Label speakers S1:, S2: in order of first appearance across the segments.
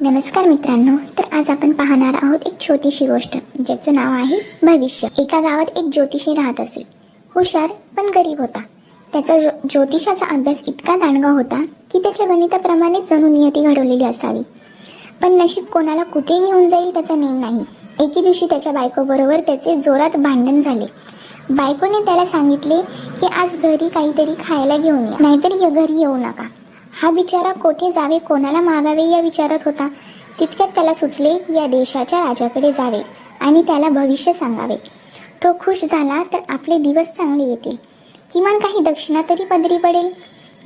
S1: नमस्कार मित्रांनो, तर आज आपण पाहणार आहोत एक छोटीशी गोष्ट ज्याचं नाव आहे भविष्य. एका गावात एक ज्योतिषी राहत असे. हुशार पण गरीब होता. त्याचा ज्योतिषाचा अभ्यास इतका दांडगा होता की त्याच्या गणिताप्रमाणे जणू नियती घडवलेली असावी. पण नशीब कोणाला कुठे घेऊन जाईल त्याचा नेम नाही. एके दिवशी त्याच्या बायकोबरोबर त्याचे जोरात भांडण झाले. बायकोने त्याला सांगितले की आज घरी काहीतरी खायला घेऊन या, नाहीतर घरी येऊ नका. हा बिचारा कोठे जावे, कोणाला मागावे या विचारात होता. तितक्यात त्याला सुचले की या देशाच्या राजाकडे जावे आणि त्याला भविष्य सांगावे. तो खुश झाला तर आपले दिवस चांगले येतील, किमान काही दक्षिणा तरी पदरी पडेल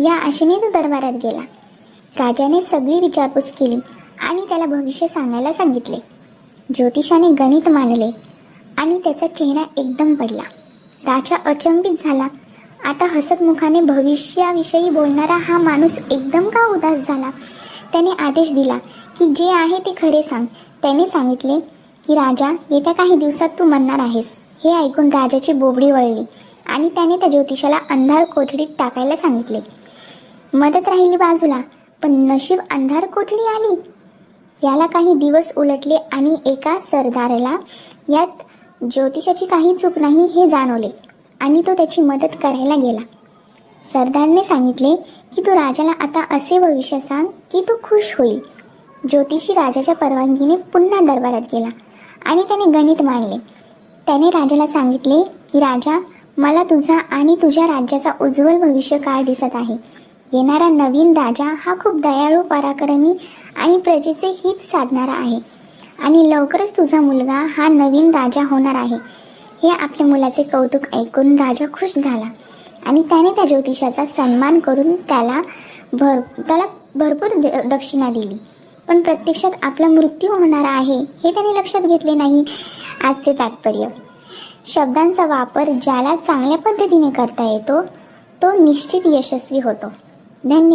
S1: या आशेने तो दरबारात गेला. राजाने सगळी विचारपूस केली आणि त्याला भविष्य सांगायला सांगितले. ज्योतिषाने गणित मांडले आणि त्याचा चेहरा एकदम पडला. राजा अचंबित झाला. आता हसतमुखाने भविष्याविषयी बोलणारा हा माणूस एकदम का उदास झाला. त्याने आदेश दिला की जे आहे ते खरे सांग. त्याने सांगितले की राजा, येत्या काही दिवसात तू मरणार आहेस. हे ऐकून राजाची बोबडी वळली आणि त्याने त्या ज्योतिषाला अंधार कोठडीत टाकायला सांगितले. मदत राहिली बाजूला, पण नशीब अंधार कोठडी आली. याला काही दिवस उलटले आणि एका सरदाराला यात ज्योतिषाची काही चूक नाही हे जाणवले आणि तो त्याची मदत करायला गेला. सरदारने सांगितले की तू राजाला आता असे भविष्य सांग की तू खुश होईल. ज्योतिषी राजाच्या परवानगीने पुन्हा दरबारात गेला आणि त्याने गणित मांडले. त्याने राजाला सांगितले की राजा, मला तुझा आणि तुझ्या राज्याचा उज्ज्वल भविष्य काळ दिसत आहे. येणारा नवीन राजा हा खूप दयाळू, पराक्रमी आणि प्रजेचे हित साधणारा आहे आणि लवकरच तुझा मुलगा हा नवीन राजा होणार आहे. हे आपल्या मुलाचे कौतुक ऐकून राजा खुश झाला आणि त्याने त्या ज्योतिषाचा सन्मान करून त्याला भरपूर दक्षिणा दिली. पण प्रत्यक्षात आपला मृत्यू होणार आहे हे त्याने लक्षात घेतले नाही. आजचे तात्पर्य: शब्दांचा वापर ज्याला चांगल्या पद्धतीने करता येतो तो निश्चित यशस्वी होतो. धन्यवाद.